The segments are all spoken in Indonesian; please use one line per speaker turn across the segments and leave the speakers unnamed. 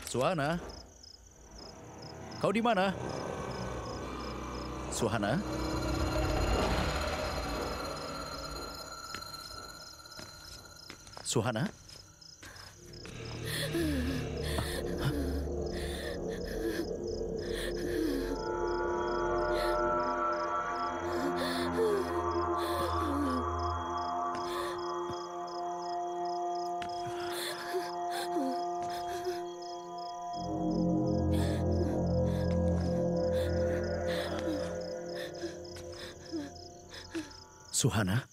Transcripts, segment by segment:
Suhana, kau di mana? Suhana? Suhana? Suhana?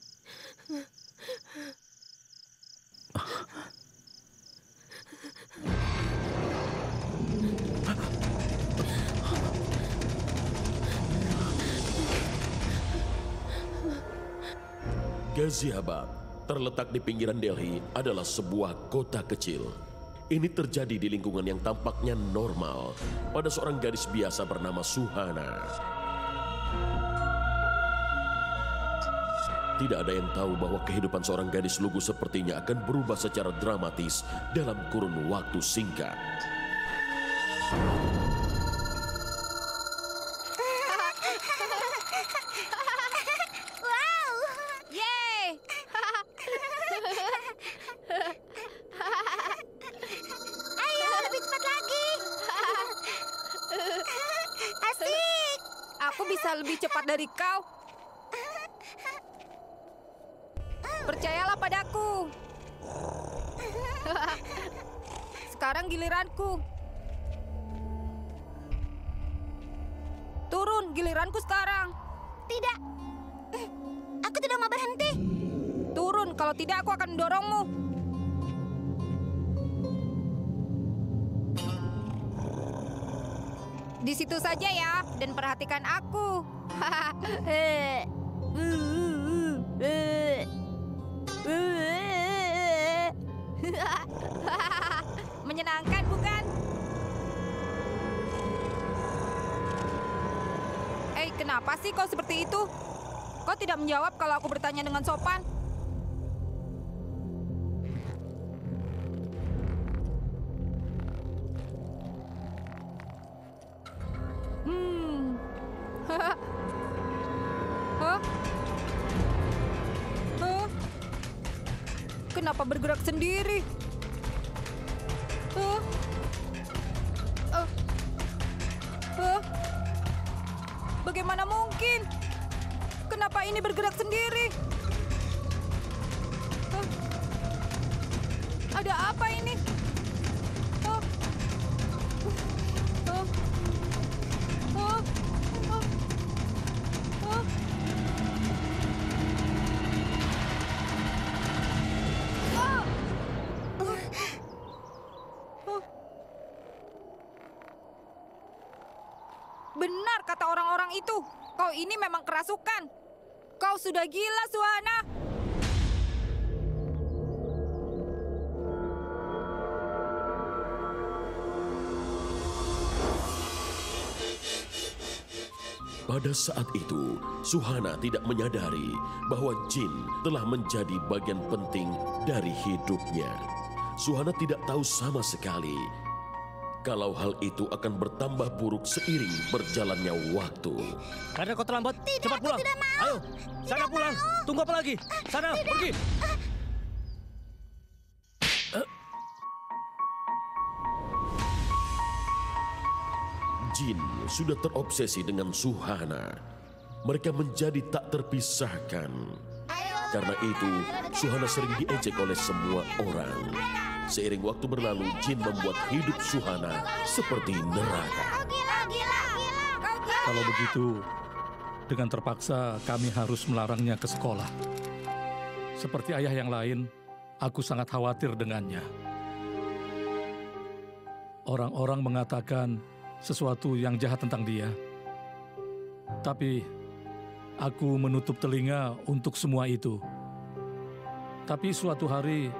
Ghaziabad, terletak di pinggiran Delhi, adalah sebuah kota kecil. Ini terjadi di lingkungan yang tampaknya normal pada seorang gadis biasa bernama Suhana. Tidak ada yang tahu bahwa kehidupan seorang gadis lugu sepertinya akan berubah secara dramatis dalam kurun waktu singkat.
Wow! Yeay! Ayo, lebih cepat lagi. Asik.
Aku bisa lebih cepat dari kau. Percayalah padaku. Sekarang giliranku. Turun, giliranku sekarang.
Tidak. Aku tidak mau berhenti.
Turun, kalau tidak aku akan mendorongmu. Di situ saja ya, dan perhatikan aku. Menyenangkan, bukan? Kenapa sih kau seperti itu? Kau tidak menjawab kalau aku bertanya dengan sopan. Hah? Kenapa bergerak sendiri? Bagaimana mungkin? Kenapa ini bergerak sendiri? Ada apa ini? Benar kata orang-orang itu. Kau ini memang kerasukan. Kau sudah gila, Suhana.
Pada saat itu, Suhana tidak menyadari bahwa jin telah menjadi bagian penting dari hidupnya. Suhana tidak tahu sama sekali kalau hal itu akan bertambah buruk seiring berjalannya waktu.
Karena kau terlambat,
Tidak,
cepat
aku
pulang.
tidak mau.
Ayo, sana
Tidak
pulang.
mau.
Tunggu apa lagi? Sana, pergi.
Jin sudah terobsesi dengan Suhana. Mereka menjadi tak terpisahkan. Karena itu, Suhana sering diejek oleh semua orang. Seiring waktu berlalu, Jin membuat hidup Suhana seperti neraka.
Kalau begitu, dengan terpaksa kami harus melarangnya ke sekolah. Seperti ayah yang lain, aku sangat khawatir dengannya. Orang-orang mengatakan sesuatu yang jahat tentang dia. Tapi aku menutup telinga untuk semua itu. Tapi suatu hari,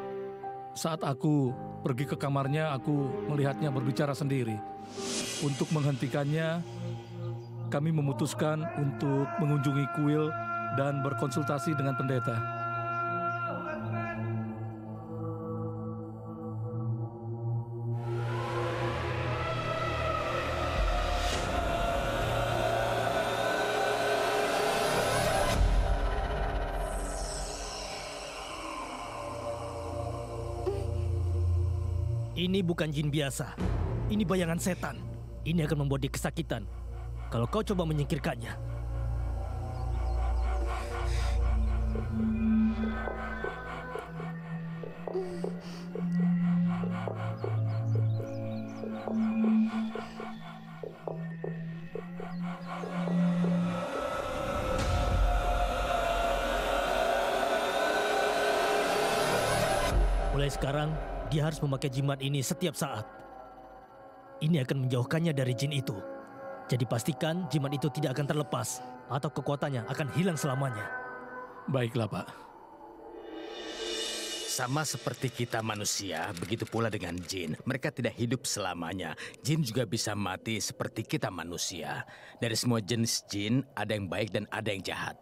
saat aku pergi ke kamarnya, aku melihatnya berbicara sendiri. Untuk menghentikannya, kami memutuskan untuk mengunjungi kuil dan berkonsultasi dengan pendeta.
Ini bukan jin biasa. Ini bayangan setan. Ini akan membuat dia kesakitan. Kalau kau coba menyingkirkannya. Mulai sekarang, dia harus memakai jimat ini setiap saat. Ini akan menjauhkannya dari jin itu. Jadi pastikan jimat itu tidak akan terlepas atau kekuatannya akan hilang selamanya.
Baiklah, Pak.
Sama seperti kita manusia, begitu pula dengan jin. Mereka tidak hidup selamanya. Jin juga bisa mati seperti kita manusia. Dari semua jenis jin, ada yang baik dan ada yang jahat.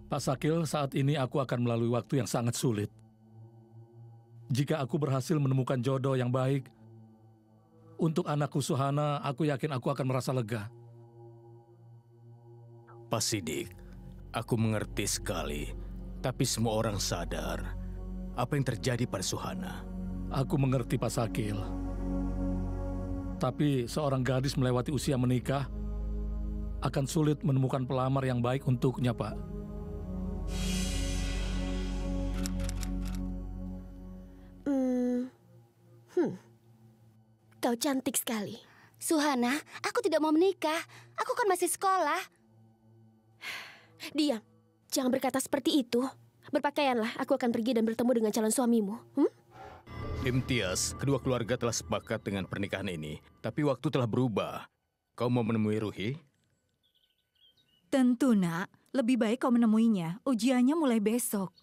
Pak Sakil, saat ini aku akan melalui waktu yang sangat sulit. Jika aku berhasil menemukan jodoh yang baik, untuk anakku Suhana, aku yakin aku akan merasa lega.
Pak Sidik, aku mengerti sekali. Tapi semua orang sadar apa yang terjadi pada Suhana.
Aku mengerti, Pak Sakil. Tapi seorang gadis melewati usia menikah akan sulit menemukan pelamar yang baik untuknya, Pak.
Kau cantik sekali. Suhana, aku tidak mau menikah. Aku kan masih sekolah. Diam. Jangan berkata seperti itu. Berpakaianlah, aku akan pergi dan bertemu dengan calon suamimu.
Imtiaz, kedua keluarga telah sepakat dengan pernikahan ini. Tapi waktu telah berubah. Kau mau menemui Ruhi?
Tentu, Nak. Lebih baik kau menemuinya. Ujiannya mulai besok.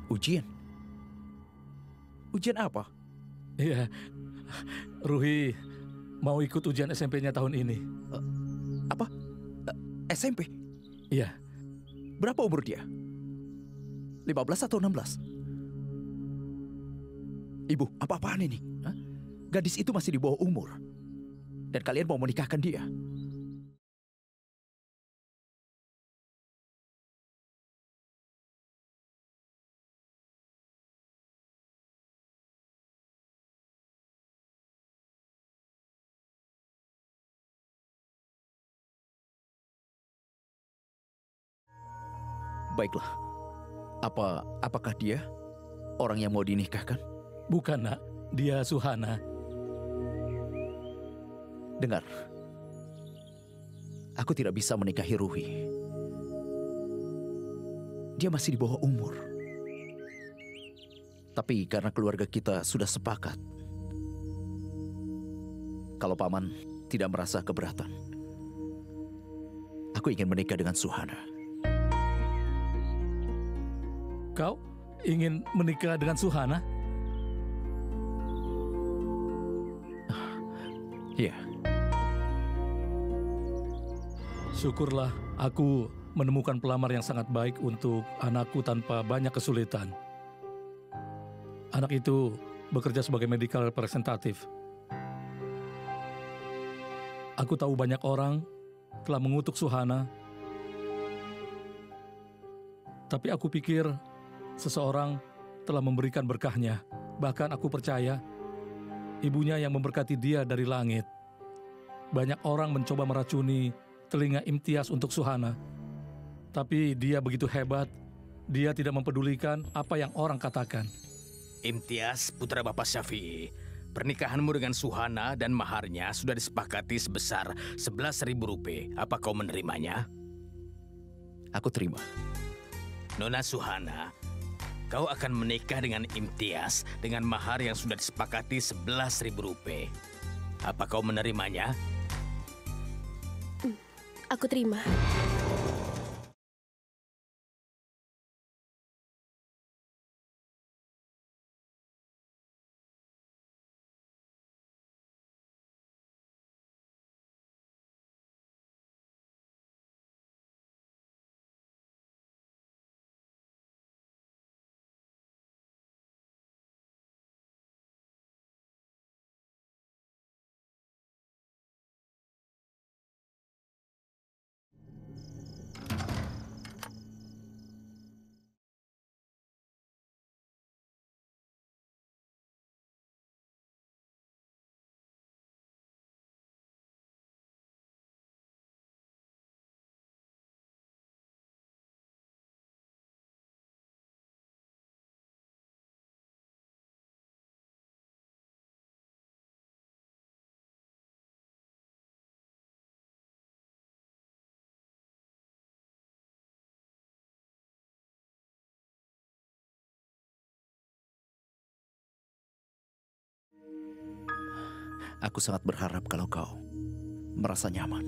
Ujian? Ujian apa?
Iya, Ruhi mau ikut ujian SMP-nya tahun ini.
Apa? SMP?
Iya.
Berapa umur dia? 15 atau 16? Ibu, apa-apaan ini? Hah? Gadis itu masih di bawah umur. Dan kalian mau menikahkan dia? Baiklah. Apakah dia orang yang mau dinikahkan?
Bukan, Nak. Dia Suhana.
Dengar. Aku tidak bisa menikahi Ruhi. Dia masih di bawah umur. Tapi karena keluarga kita sudah sepakat, kalau Paman tidak merasa keberatan, aku ingin menikah dengan Suhana.
Kau ingin menikah dengan Suhana?
Iya.
Syukurlah aku menemukan pelamar yang sangat baik untuk anakku tanpa banyak kesulitan. Anak itu bekerja sebagai medical representative. Aku tahu banyak orang telah mengutuk Suhana. Tapi aku pikir seseorang telah memberikan berkahnya. Bahkan aku percaya ibunya yang memberkati dia dari langit. Banyak orang mencoba meracuni telinga Imtiaz untuk Suhana. Tapi dia begitu hebat Dia tidak mempedulikan apa yang orang katakan.
Imtiaz, putra Bapak Syafi'i, pernikahanmu dengan Suhana dan maharnya sudah disepakati sebesar 11.000 rupiah. Apa kau menerimanya?
Aku terima.
Nona Suhana, kau akan menikah dengan Imtiaz dengan mahar yang sudah disepakati 11.000 rupiah. Apa kau menerimanya?
Aku terima.
Aku sangat berharap kalau kau merasa nyaman.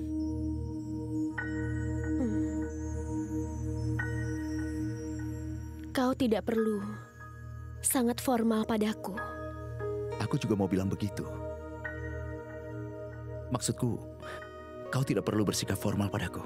Kau tidak perlu sangat formal padaku.
Aku juga mau bilang begitu. Maksudku, kau tidak perlu bersikap formal padaku.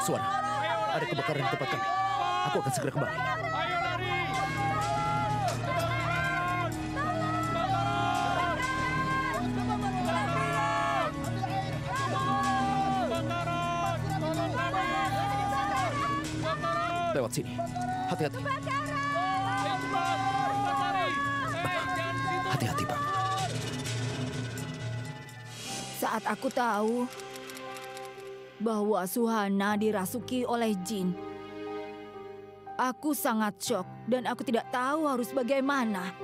Suara, ada kebakaran di tempat kami. Aku akan segera kembali.
Ayo lari!
Lewat sini. Hati-hati. Hati-hati, Pak.
Saat aku tahu bahwa Suhana dirasuki oleh jin, aku sangat syok dan aku tidak tahu harus bagaimana.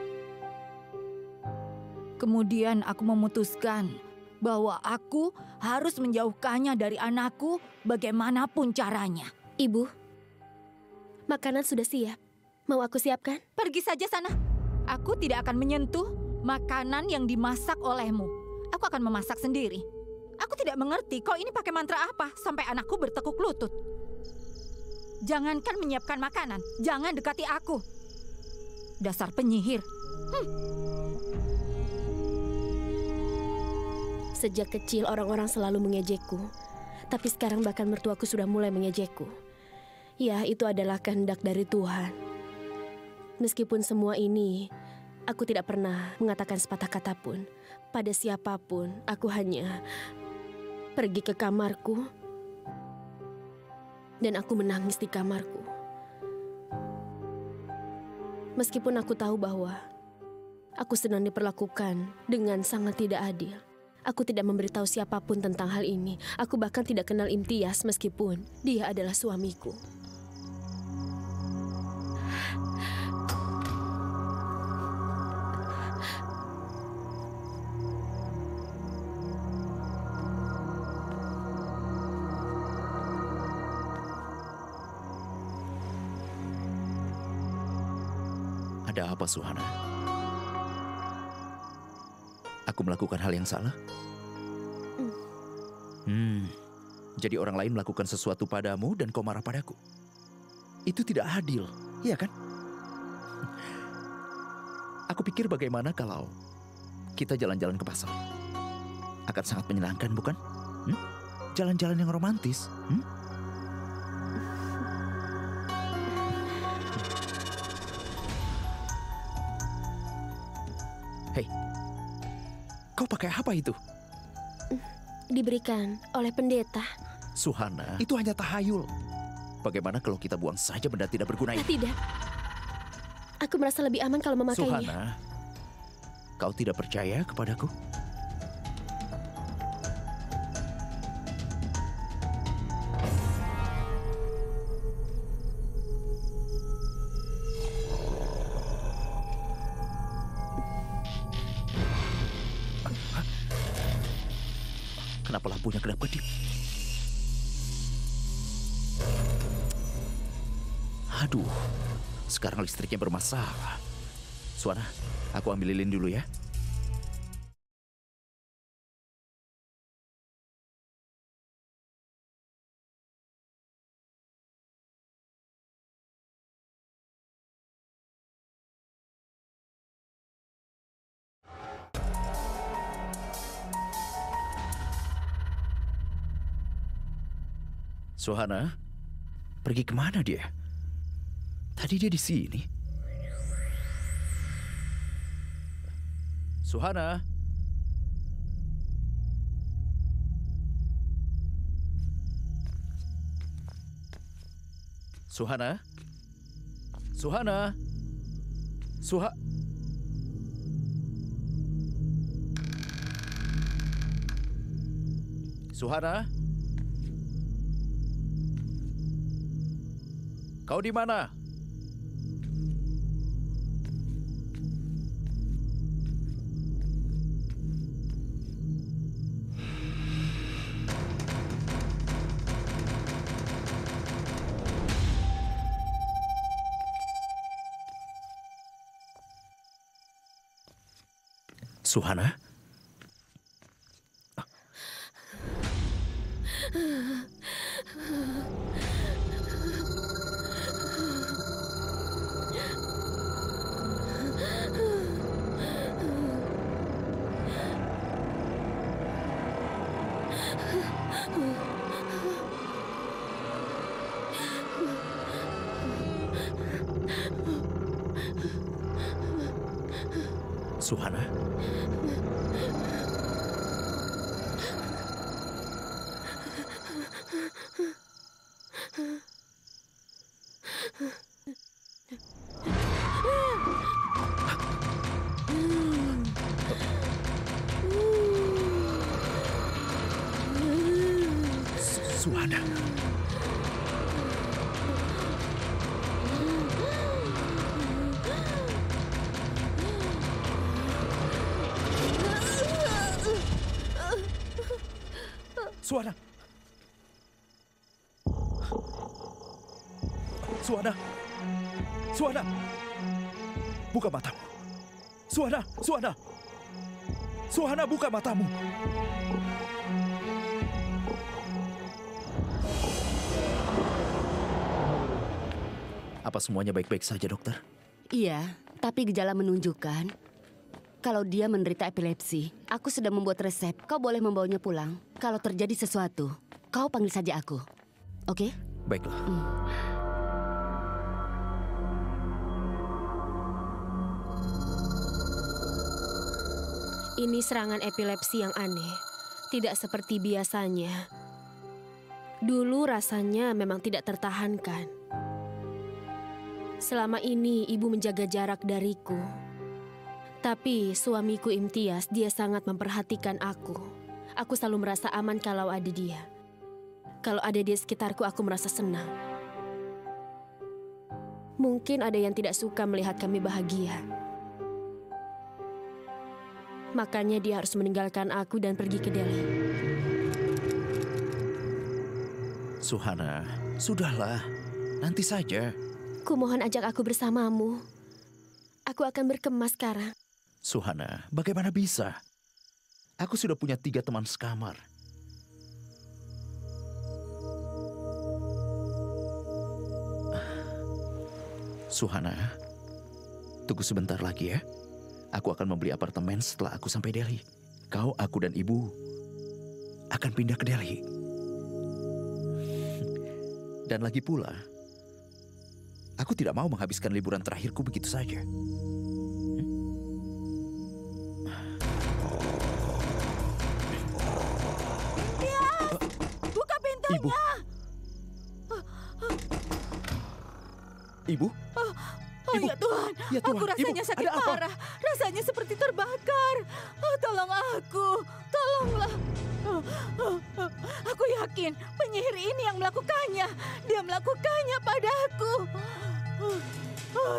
Kemudian aku memutuskan bahwa aku harus menjauhkannya dari anakku bagaimanapun caranya.
Ibu, makanan sudah siap. Mau aku siapkan?
Pergi saja sana. Aku tidak akan menyentuh makanan yang dimasak olehmu. Aku akan memasak sendiri. Aku tidak mengerti kau ini pakai mantra apa sampai anakku bertekuk lutut. Jangankan menyiapkan makanan, jangan dekati aku. Dasar penyihir.
Sejak kecil orang-orang selalu mengejekku. Tapi sekarang bahkan mertuaku sudah mulai mengejekku. Ya, itu adalah kehendak dari Tuhan. Meskipun semua ini, aku tidak pernah mengatakan sepatah kata pun pada siapapun. Aku hanya pergi ke kamarku dan aku menangis di kamarku. Meskipun aku tahu bahwa aku sedang diperlakukan dengan sangat tidak adil. Aku tidak memberitahu siapapun tentang hal ini. Aku bahkan tidak kenal Imtiaz meskipun dia adalah suamiku.
Ada apa, Suhana? Aku melakukan hal yang salah? Jadi orang lain melakukan sesuatu padamu dan kau marah padaku. Itu tidak adil, iya kan? Aku pikir bagaimana kalau kita jalan-jalan ke pasar. Akan sangat menyenangkan, bukan? Jalan-jalan yang romantis. Hei, kau pakai apa itu?
Diberikan oleh pendeta.
Suhana, itu hanya tahayul. Bagaimana kalau kita buang saja benda tidak berguna itu?
Tidak. Aku merasa lebih aman kalau memakainya.
Suhana, kau tidak percaya kepadaku? Kenapa lampunya kedap-kedip? Aduh, sekarang listriknya bermasalah. Suhana, aku ambil lilin dulu ya. Suhana, pergi kemana dia? Tadi dia di sini. Suhana. Suhana. Suhana. Suhana. Kau di mana? Suhana? Suhana? Suhana. Suhana. Suhana. Suhana. Buka matamu. Suhana, Suhana. Suhana, buka matamu. Apa semuanya baik-baik saja, dokter?
Iya, tapi gejala menunjukkan kalau dia menderita epilepsi. Aku sudah membuat resep. Kau boleh membawanya pulang. Kalau terjadi sesuatu, kau panggil saja aku. Oke?
Baiklah.
Ini serangan epilepsi yang aneh. Tidak seperti biasanya. Dulu rasanya memang tidak tertahankan. Selama ini ibu menjaga jarak dariku. Tapi suamiku Imtiaz, dia sangat memperhatikan aku. Aku selalu merasa aman kalau ada dia. Kalau ada dia sekitarku, aku merasa senang. Mungkin ada yang tidak suka melihat kami bahagia. Makanya dia harus meninggalkan aku dan pergi ke Delhi.
Suhana, sudahlah. Nanti saja.
Kumohon ajak aku bersamamu. Aku akan berkemas sekarang.
Suhana, bagaimana bisa? Aku sudah punya 3 teman sekamar. Suhana, tunggu sebentar lagi ya. Aku akan membeli apartemen setelah aku sampai Delhi. Kau, aku, dan ibu akan pindah ke Delhi. Dan lagi pula, aku tidak mau menghabiskan liburan terakhirku begitu saja.
Buka pintunya!
Ibu. Ibu?
Oh
Ibu.
ya Tuhan,
Ya Tuhan,
aku rasanya
Ibu,
sakit
ada apa?
parah. Rasanya seperti terbakar. Oh, tolong aku, tolonglah. Aku yakin penyihir ini yang melakukannya. Dia melakukannya padaku.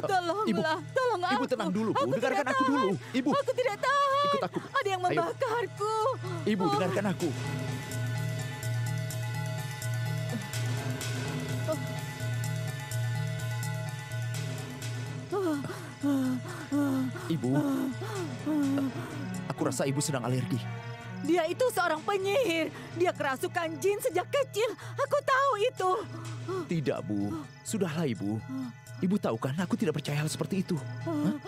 Tolonglah, tolong aku.
Ibu tenang dulu, Bu.
Aku
Dengarkan
tidak
aku dulu.
tahan.
Ibu.
Aku tidak tahan.
Ikut aku.
Ada yang
Ayo.
membakarku.
Ibu, dengarkan aku. Ibu, aku rasa ibu sedang alergi.
Dia itu seorang penyihir. Dia kerasukan jin sejak kecil. Aku tahu itu.
Tidak, Bu. Sudahlah, Ibu. Ibu tahu kan, aku tidak percaya hal seperti itu. Hah?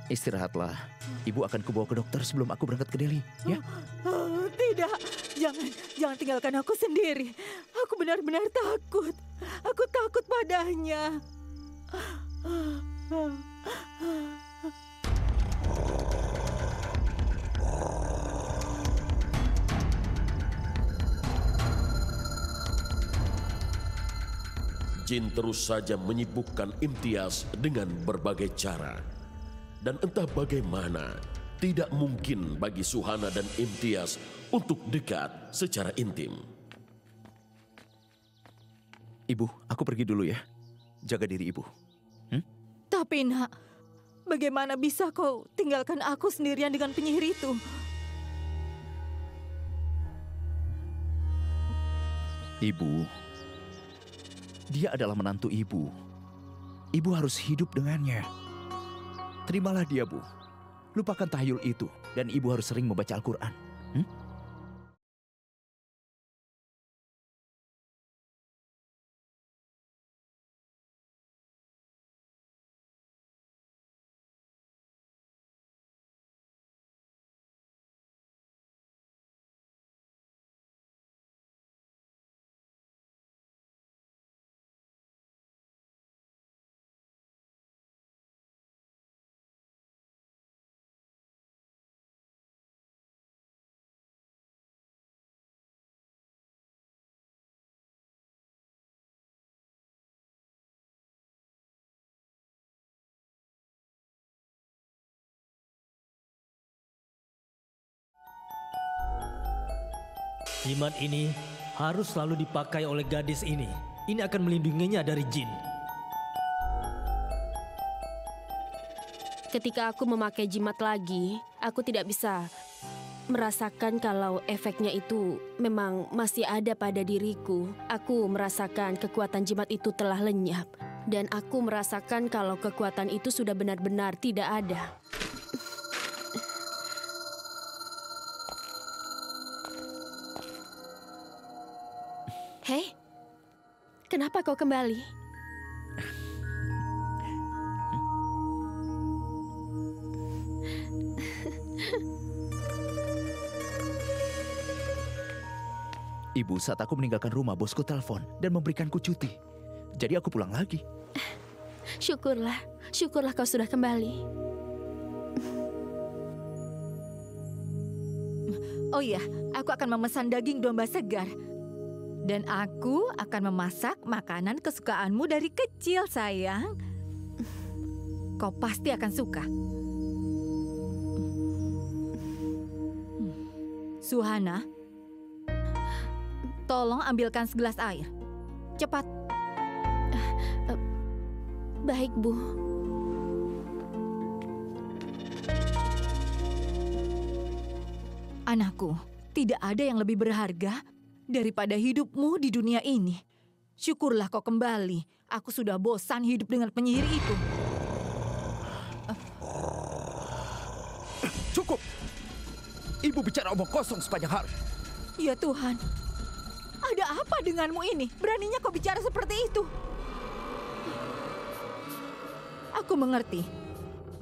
Istirahatlah. Ibu akan kubawa ke dokter sebelum aku berangkat ke Delhi, ya?
Tidak, jangan tinggalkan aku sendiri. Aku benar-benar takut. Aku takut padanya.
Jin terus saja menyibukkan Imtiaz dengan berbagai cara. Dan entah bagaimana, tidak mungkin bagi Suhana dan Imtiaz untuk dekat secara intim.
Ibu, aku pergi dulu ya. Jaga diri Ibu.
Tapi nak, bagaimana bisa kau tinggalkan aku sendirian dengan penyihir itu?
Ibu, dia adalah menantu Ibu. Ibu harus hidup dengannya. Terimalah dia, Bu. Lupakan tahyul itu. Dan Ibu harus sering membaca Al-Quran.
Jimat ini harus selalu dipakai oleh gadis ini. Ini akan melindunginya dari jin.
Ketika aku memakai jimat lagi, aku tidak bisa merasakan kalau efeknya itu memang masih ada pada diriku. Aku merasakan kekuatan jimat itu telah lenyap. Dan aku merasakan kalau kekuatan itu sudah benar-benar tidak ada. Hei, kenapa kau kembali?
Ibu, saat aku meninggalkan rumah, bosku telepon dan memberikanku cuti. Jadi aku pulang lagi.
Syukurlah, syukurlah kau sudah kembali.
Oh iya, aku akan memesan daging domba segar. Dan aku akan memasak makanan kesukaanmu dari kecil, sayang. Kau pasti akan suka. Suhana, tolong ambilkan segelas air. Cepat.
Baik, Bu.
Anakku, tidak ada yang lebih berharga daripada hidupmu di dunia ini. Syukurlah kau kembali. Aku sudah bosan hidup dengan penyihir itu.
Cukup! Ibu bicara omong kosong sepanjang hari.
Ya Tuhan, ada apa denganmu ini? Beraninya kau bicara seperti itu? Aku mengerti.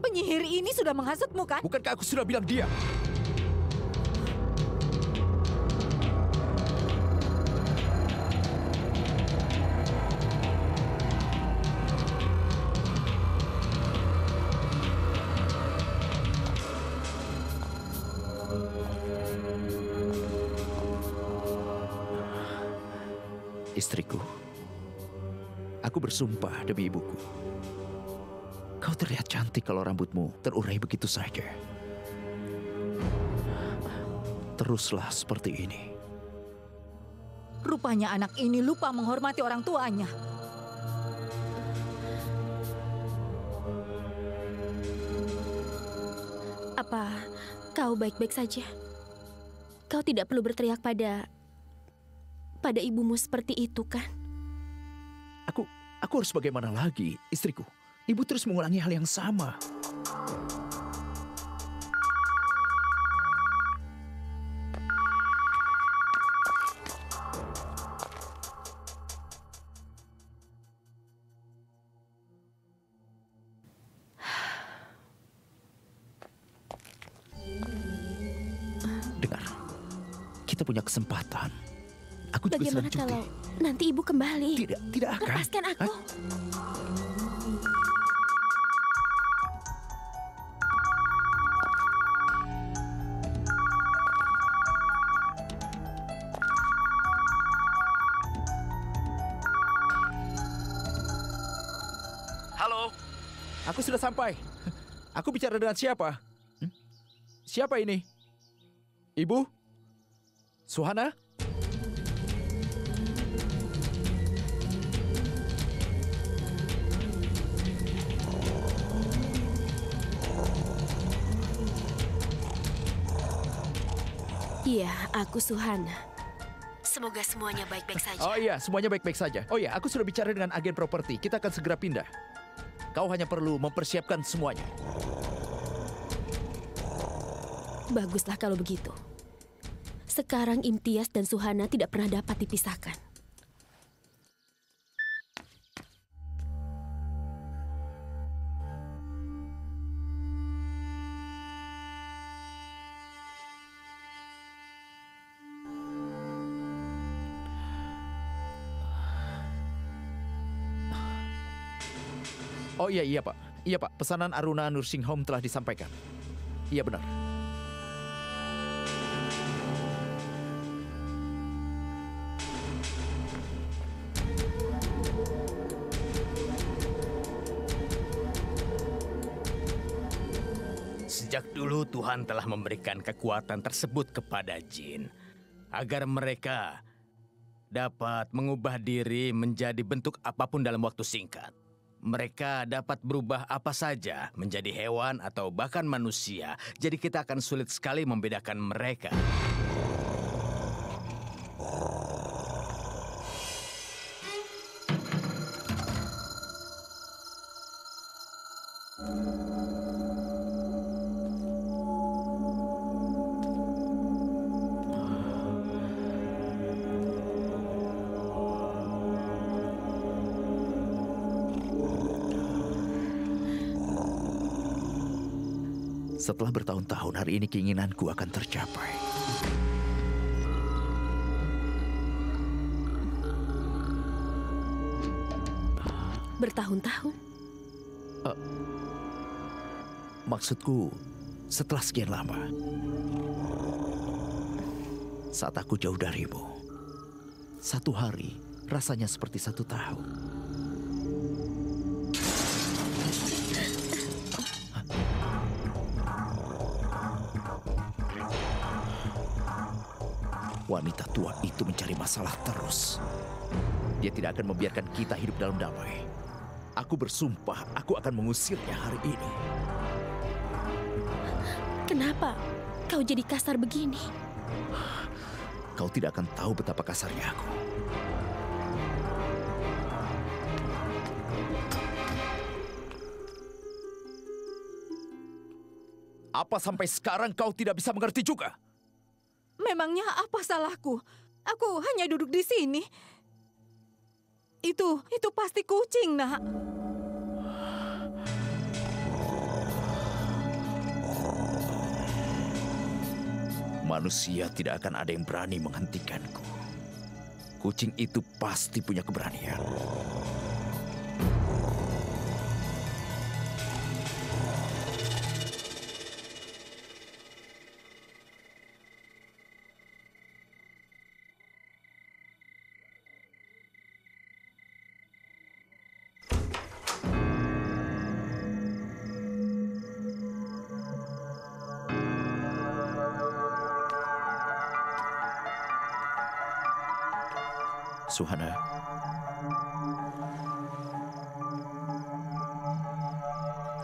Penyihir ini sudah menghasutmu, kan?
Bukankah aku sudah bilang diam? Istriku, aku bersumpah demi ibuku. Kau terlihat cantik kalau rambutmu terurai begitu saja. Teruslah seperti ini.
Rupanya anak ini lupa menghormati orang tuanya.
Apa kau baik-baik saja? Kau tidak perlu berteriak pada ibumu seperti itu, kan?
Aku harus bagaimana lagi, istriku? Ibu terus mengulangi hal yang sama. Dengar, kita punya kesempatan. Aku juga
Bagaimana
sedang cuti.
kalau nanti ibu kembali?
Tidak akan.
Lepaskan aku.
Halo, aku sudah sampai. Aku bicara dengan siapa? Siapa ini? Ibu? Suhana?
Iya, aku Suhana. Semoga semuanya baik-baik saja.
Oh iya, semuanya baik-baik saja. Oh iya, aku sudah bicara dengan agen properti. Kita akan segera pindah. Kau hanya perlu mempersiapkan semuanya.
Baguslah kalau begitu. Sekarang Imtiaz dan Suhana tidak pernah dapat dipisahkan.
Oh iya Pak. Iya Pak, pesanan Aruna Nursing Home telah disampaikan. Iya benar.
Sejak dulu Tuhan telah memberikan kekuatan tersebut kepada jin, agar mereka dapat mengubah diri menjadi bentuk apapun dalam waktu singkat. Mereka dapat berubah apa saja, menjadi hewan atau bahkan manusia. Jadi kita akan sulit sekali membedakan mereka.
Setelah bertahun-tahun, hari ini keinginanku akan tercapai.
Bertahun-tahun?
Maksudku, setelah sekian lama. Saat aku jauh darimu, satu hari rasanya seperti 1 tahun. Wanita tua itu mencari masalah terus. Dia tidak akan membiarkan kita hidup dalam damai. Aku bersumpah, aku akan mengusirnya hari ini.
Kenapa kau jadi kasar begini?
Kau tidak akan tahu betapa kasarnya aku. Apa sampai sekarang kau tidak bisa mengerti juga?
Memangnya apa salahku? Aku hanya duduk di sini. Itu pasti kucing, Nak.
Manusia tidak akan ada yang berani menghentikanku. Kucing itu pasti punya keberanian. Suhana.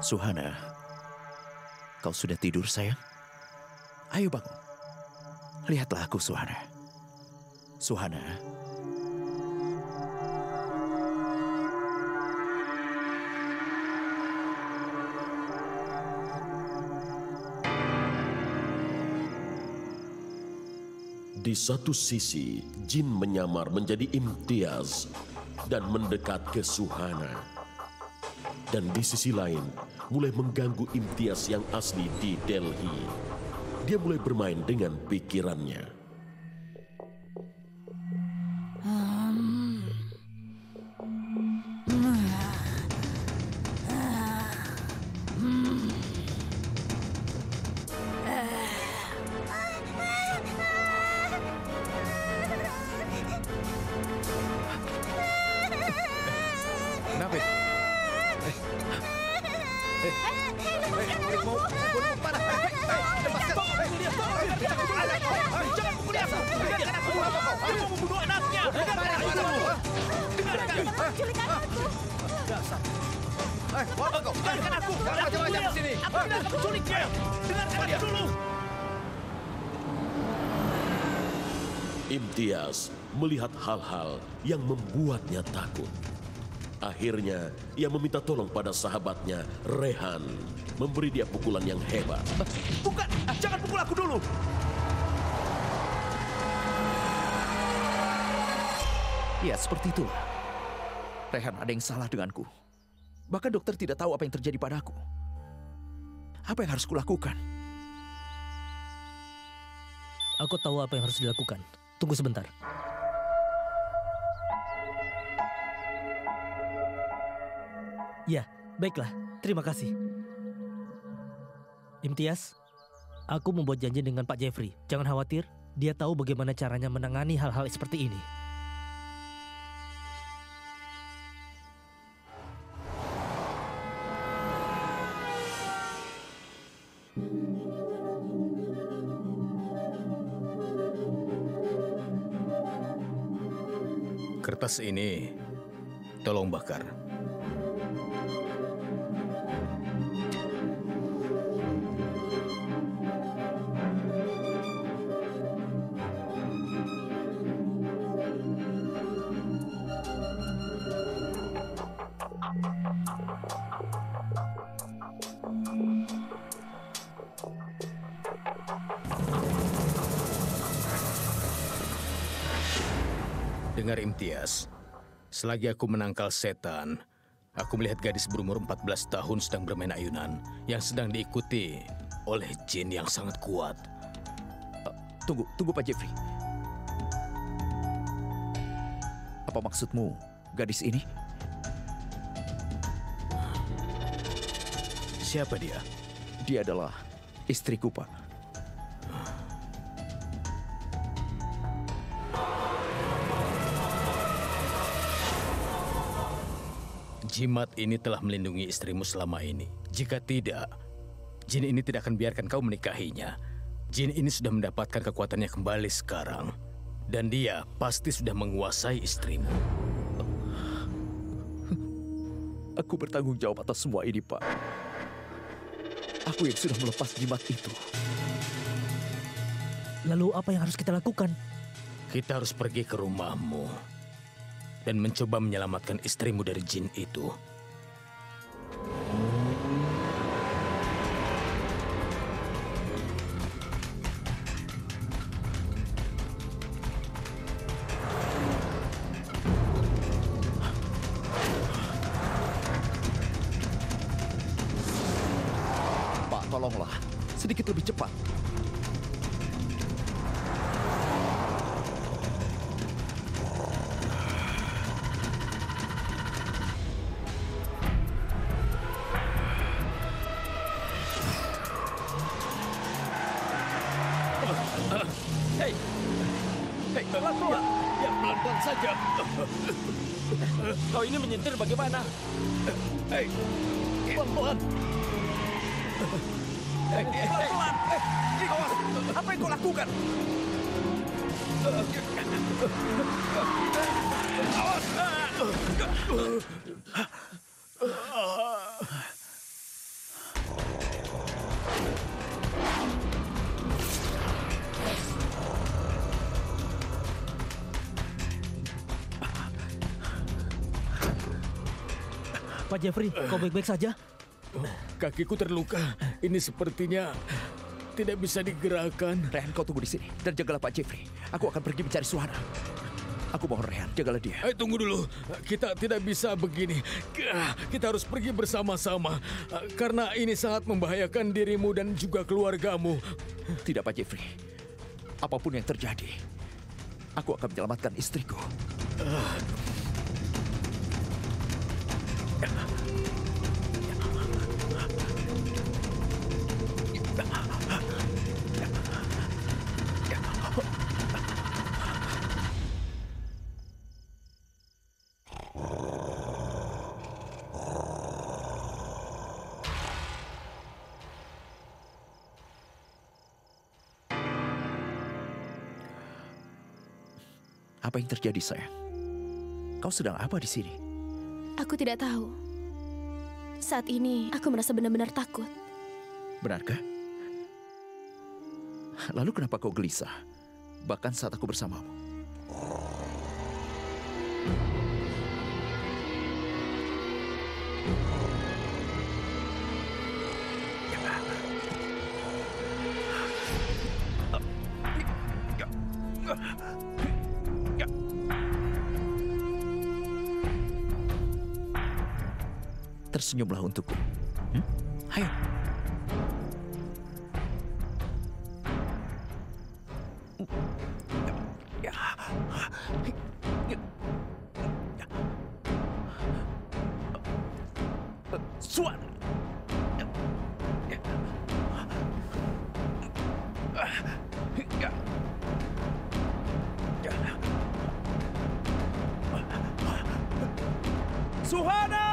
Suhana, kau sudah tidur, sayang? Ayo bangun. Lihatlah aku, Suhana. Suhana.
Di satu sisi, Jin menyamar menjadi Imtiaz dan mendekat ke Suhana. Dan di sisi lain, mulai mengganggu Imtiaz yang asli di Delhi. Dia mulai bermain dengan pikirannya. Imtiaz melihat hal-hal yang membuatnya takut. Akhirnya, ia meminta tolong pada sahabatnya, Rehan, memberi dia pukulan yang hebat.
Bukan! Jangan pukul aku dulu! Ya, seperti itulah. Rehan, ada yang salah denganku. Bahkan dokter tidak tahu apa yang terjadi padaku. Apa yang harus kulakukan?
Aku tahu apa yang harus dilakukan. Tunggu sebentar. Ya, baiklah. Terima kasih. Imtiaz, aku membuat janji dengan Pak Jeffrey. Jangan khawatir, dia tahu bagaimana caranya menangani hal-hal seperti ini.
Kertas ini tolong bakar. Dengar Imtiaz, selagi aku menangkal setan, aku melihat gadis berumur 14 tahun sedang bermain ayunan yang sedang diikuti oleh jin yang sangat kuat.
Tunggu Pak Jeffrey. Apa maksudmu, gadis ini?
Siapa dia?
Dia adalah istriku, Pak.
Jimat ini telah melindungi istrimu selama ini. Jika tidak, jin ini tidak akan biarkan kau menikahinya. Jin ini sudah mendapatkan kekuatannya kembali sekarang. Dan dia pasti sudah menguasai istrimu.
Aku bertanggung jawab atas semua ini, Pak. Aku yang sudah melepas jimat itu.
Lalu apa yang harus kita lakukan?
Kita harus pergi ke rumahmu dan mencoba menyelamatkan istrimu dari jin itu.
tolonglah. Sedikit lebih cepat.
Hei, pelan-pelan. Ya, pelan-pelan saja.
Kau ini menyentir bagaimana?
Hei, pelan-pelan.
Pelan-pelan. Awas, apa yang kau lakukan? Awas.
Pak Jeffrey, kau baik-baik saja?
Kakiku terluka. Ini sepertinya tidak bisa digerakkan.
Rehan, kau tunggu di sini dan jagalah Pak Jeffrey. Aku akan pergi mencari Suhana. Aku mohon Rehan, jagalah dia.
Tunggu dulu. Kita tidak bisa begini. Kita harus pergi bersama-sama. Karena ini sangat membahayakan dirimu dan juga keluargamu.
Tidak, Pak Jeffrey. Apapun yang terjadi, aku akan menyelamatkan istriku. Apa yang terjadi, sayang? Kau sedang apa di sini?
Aku tidak tahu. Saat ini aku merasa benar-benar takut.
Benarkah? Lalu kenapa kau gelisah? Bahkan saat aku bersamamu. Tersenyumlah untukku. Ayo. Suan. Suhana!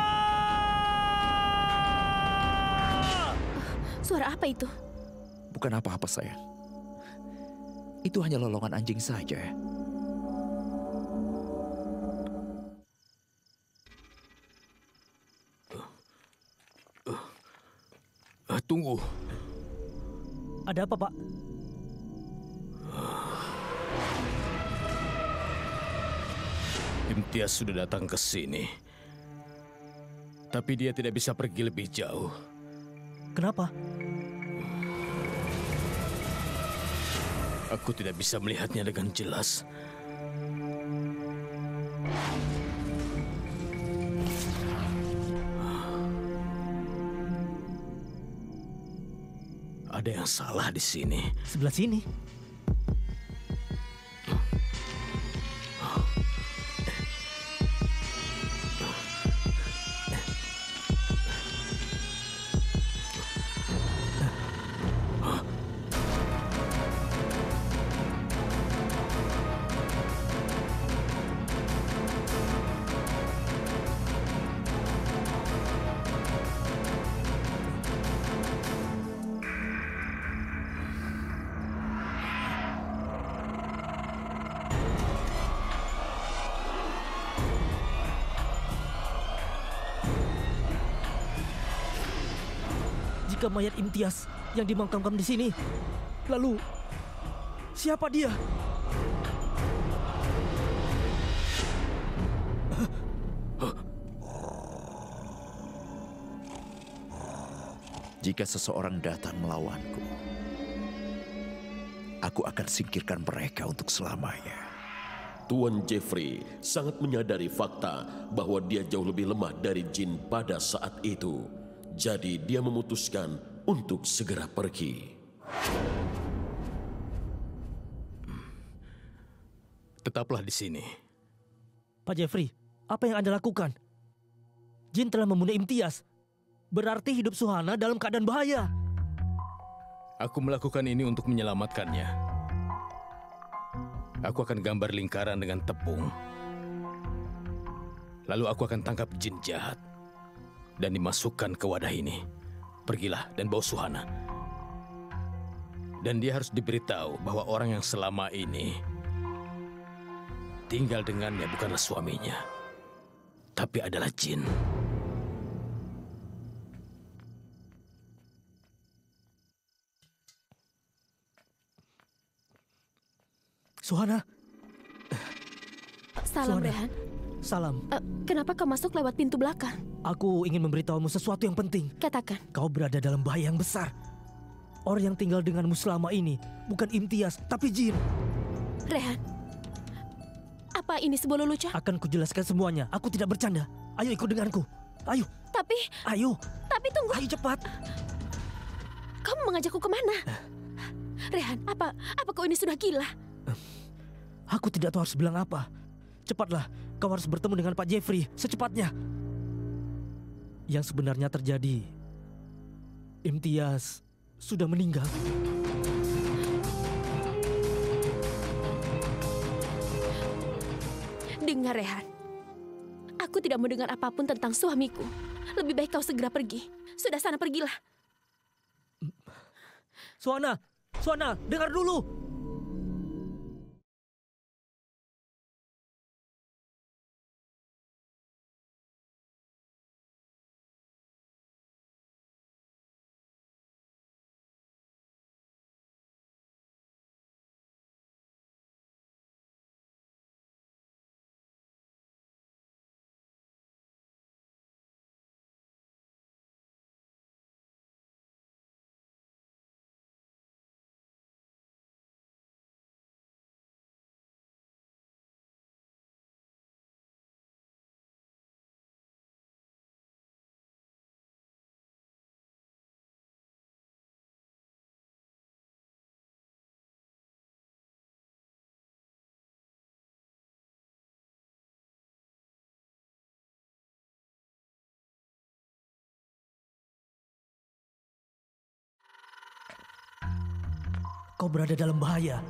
Suara apa itu?
Bukan apa-apa, sayang. Itu hanya lolongan anjing saja.
Tunggu.
Ada apa, Pak?
Imtiaz sudah datang ke sini. Tapi dia tidak bisa pergi lebih jauh.
Kenapa?
Aku tidak bisa melihatnya dengan jelas. Ada yang salah di sini.
Sebelah sini. Jika mayat Imtiaz yang dimakamkan di sini, lalu siapa dia?
Jika seseorang datang melawanku, aku akan singkirkan mereka untuk selamanya.
Tuan Jeffrey sangat menyadari fakta bahwa dia jauh lebih lemah dari jin pada saat itu. Jadi dia memutuskan untuk segera pergi.
Tetaplah di sini.
Pak Jeffrey, apa yang Anda lakukan? Jin telah membunuh Imtiaz. Berarti hidup Suhana dalam keadaan bahaya.
Aku melakukan ini untuk menyelamatkannya. Aku akan gambar lingkaran dengan tepung. Lalu aku akan tangkap jin jahat dan dimasukkan ke wadah ini. Pergilah dan bawa Suhana. Dan dia harus diberitahu bahwa orang yang selama ini tinggal dengannya bukanlah suaminya, tapi adalah jin.
Suhana.
Salam,
Suhana.
Rehan.
Salam.
Kenapa kau masuk lewat pintu belakang?
Aku ingin memberitahumu sesuatu yang penting.
Katakan.
Kau berada dalam bahaya yang besar. Orang yang tinggal denganmu selama ini bukan Imtiaz, tapi jin.
Rehan, apa ini sebuah lelucon?
Akan kujelaskan semuanya. Aku tidak bercanda. Ayo ikut denganku. Ayo.
Tapi tunggu.
Ayo cepat.
Kamu mengajakku kemana? Rehan, apa kau ini sudah gila?
Aku tidak tahu harus bilang apa. Cepatlah, kau harus bertemu dengan Pak Jeffrey secepatnya. Yang sebenarnya terjadi, Imtiaz sudah meninggal.
Dengar, Rehan. Aku tidak mau dengar apapun tentang suamiku. Lebih baik kau segera pergi. Sudah sana, pergilah.
Suhana, dengar dulu. Kau berada dalam bahaya.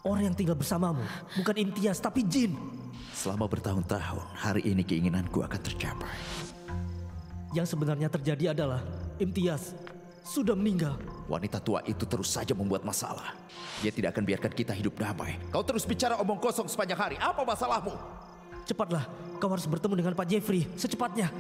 Orang yang tinggal bersamamu bukan Imtiaz, tapi jin.
Selama bertahun-tahun, hari ini keinginanku akan tercapai.
Yang sebenarnya terjadi adalah Imtiaz sudah meninggal.
Wanita tua itu terus saja membuat masalah. Dia tidak akan biarkan kita hidup damai. Kau terus bicara omong kosong sepanjang hari. Apa masalahmu?
Cepatlah, kau harus bertemu dengan Pak Jeffrey secepatnya.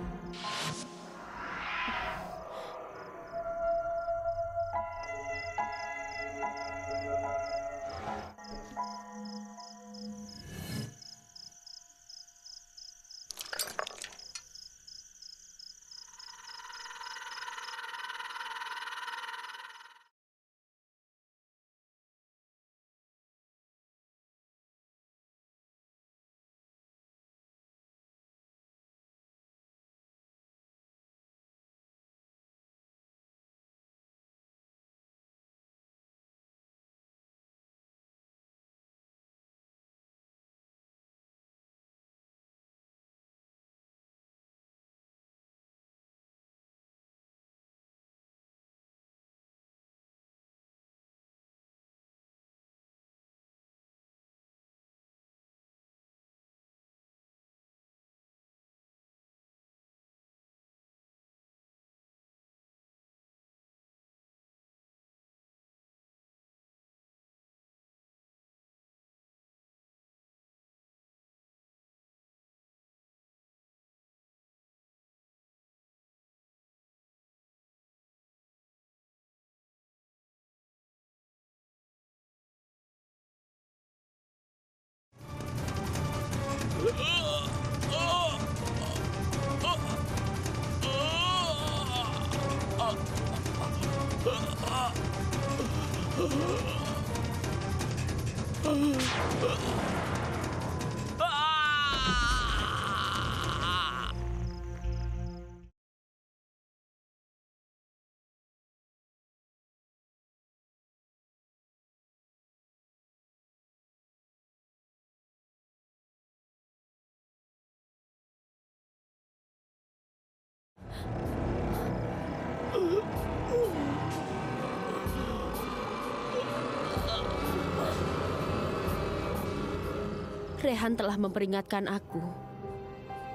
Rehan telah memperingatkan aku.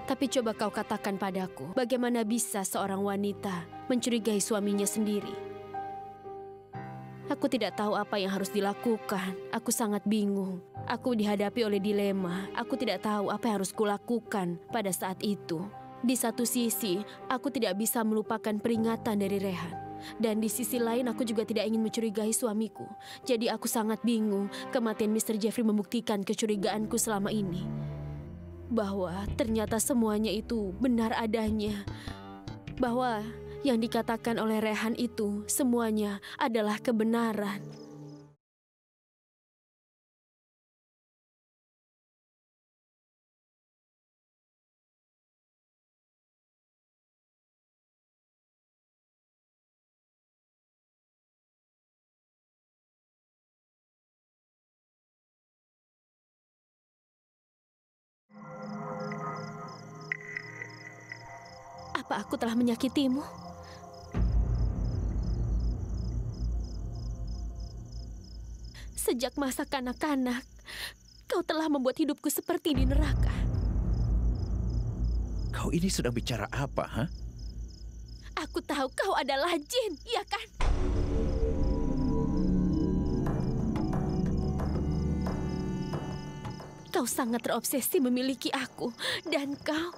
Tapi coba kau katakan padaku, bagaimana bisa seorang wanita mencurigai suaminya sendiri? Aku tidak tahu apa yang harus dilakukan. Aku sangat bingung. Aku dihadapi oleh dilema. Aku tidak tahu apa yang harus kulakukan pada saat itu. Di satu sisi, aku tidak bisa melupakan peringatan dari Rehan. Dan di sisi lain, aku juga tidak ingin mencurigai suamiku. Jadi aku sangat bingung. Kematian Mr. Jeffrey membuktikan kecurigaanku selama ini. Bahwa ternyata semuanya itu benar adanya. Bahwa yang dikatakan oleh Rehan itu semuanya adalah kebenaran. Apa aku telah menyakitimu? Sejak masa kanak-kanak, kau telah membuat hidupku seperti di neraka.
Kau ini sedang bicara apa, ha?
Aku tahu kau adalah jin, iya kan? Kau sangat terobsesi memiliki aku, dan kau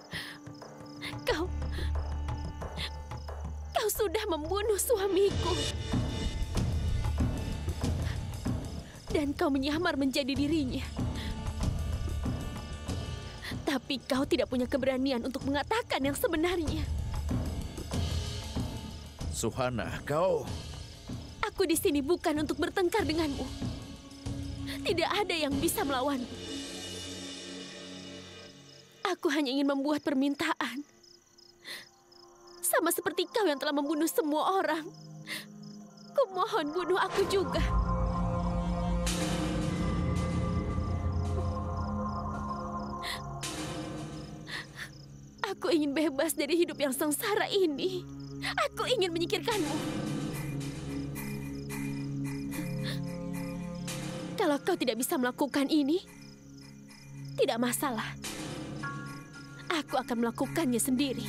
sudah membunuh suamiku. Dan kau menyamar menjadi dirinya. Tapi kau tidak punya keberanian untuk mengatakan yang sebenarnya.
Suhana, kau...
Aku di sini bukan untuk bertengkar denganmu. Tidak ada yang bisa melawanmu. Aku hanya ingin membuat permintaan. Sama seperti kau yang telah membunuh semua orang. Kumohon bunuh aku juga. Aku ingin bebas dari hidup yang sengsara ini. Aku ingin menyingkirkanmu. Kalau kau tidak bisa melakukan ini, tidak masalah. Aku akan melakukannya sendiri.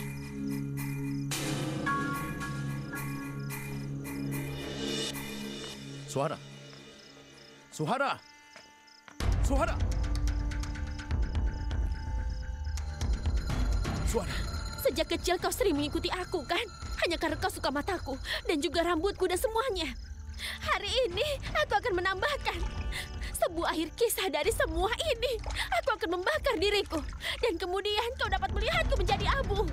Suhana! Suhana! Suhana! Suhana!
Sejak kecil kau sering mengikuti aku, kan? Hanya karena kau suka mataku dan juga rambutku dan semuanya. Hari ini aku akan menambahkan sebuah akhir kisah dari semua ini. Aku akan membakar diriku dan kemudian kau dapat melihatku menjadi abu.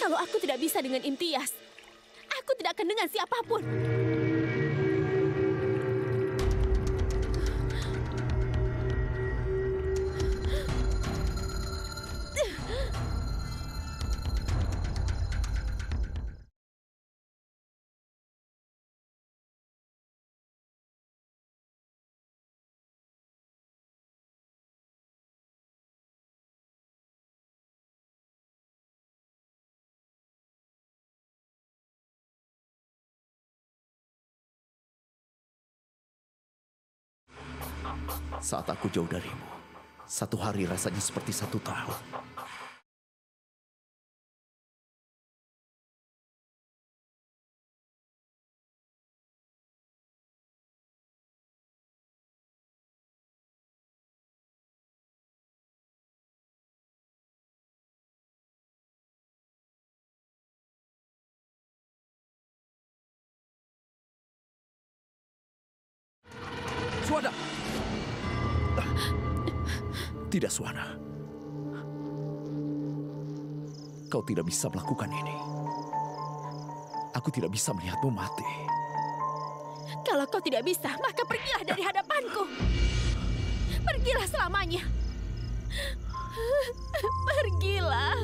Kalau aku tidak bisa dengan Imtiaz, aku tidak akan dengan siapapun.
Saat aku jauh darimu, satu hari rasanya seperti 1 tahun. Suhana! Tidak, Suhana. Kau tidak bisa melakukan ini. Aku tidak bisa melihatmu mati.
Kalau kau tidak bisa, maka pergilah dari hadapanku. Pergilah selamanya. Pergilah.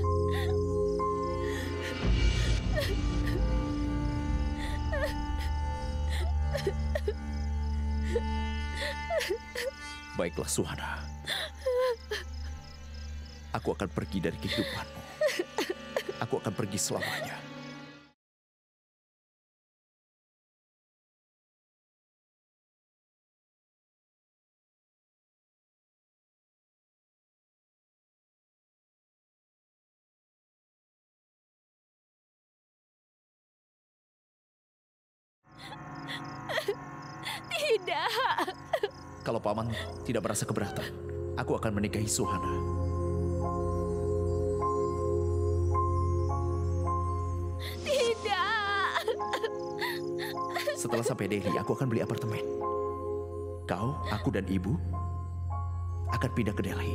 Baiklah, Suhana. Aku akan pergi dari kehidupanmu. Aku akan pergi selamanya.
Tidak.
Kalau Paman tidak merasa keberatan, aku akan menikahi Suhana.
Tidak.
Setelah sampai Delhi, aku akan beli apartemen. Kau, aku, dan ibu akan pindah ke Delhi.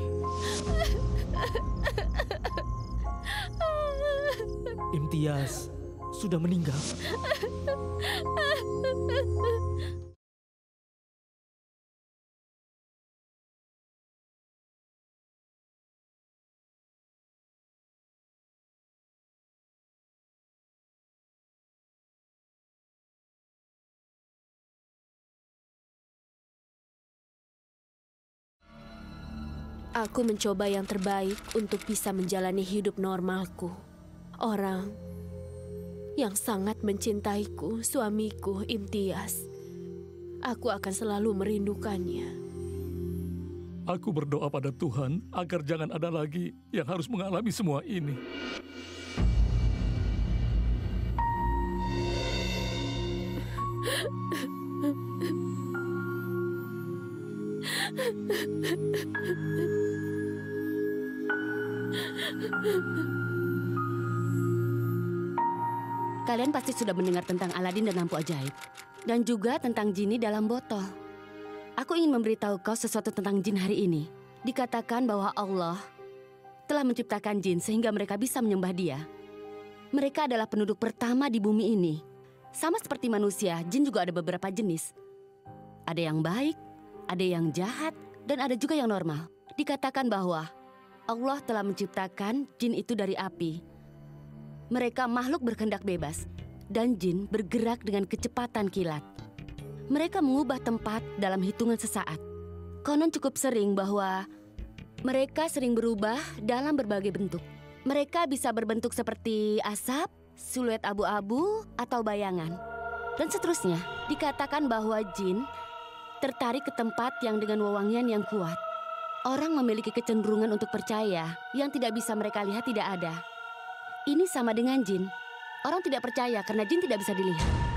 Imtiaz sudah meninggal.
Aku mencoba yang terbaik untuk bisa menjalani hidup normalku. Orang yang sangat mencintaiku, suamiku Imtiaz. Aku akan selalu merindukannya.
Aku berdoa pada Tuhan agar jangan ada lagi yang harus mengalami semua ini.
Kalian pasti sudah mendengar tentang Aladin dan lampu ajaib. Dan juga tentang jini dalam botol. Aku ingin memberitahu kau sesuatu tentang jin hari ini. Dikatakan bahwa Allah telah menciptakan jin sehingga mereka bisa menyembah Dia. Mereka adalah penduduk pertama di bumi ini. Sama seperti manusia, jin juga ada beberapa jenis. Ada yang baik, ada yang jahat, dan ada juga yang normal. Dikatakan bahwa Allah telah menciptakan jin itu dari api. Mereka makhluk berkehendak bebas, dan jin bergerak dengan kecepatan kilat. Mereka mengubah tempat dalam hitungan sesaat. Konon cukup sering bahwa mereka sering berubah dalam berbagai bentuk. Mereka bisa berbentuk seperti asap, siluet abu-abu, atau bayangan. Dan seterusnya, dikatakan bahwa jin tertarik ke tempat yang dengan wewangian yang kuat. Orang memiliki kecenderungan untuk percaya yang tidak bisa mereka lihat tidak ada. Ini sama dengan jin. Orang tidak percaya karena jin tidak bisa dilihat.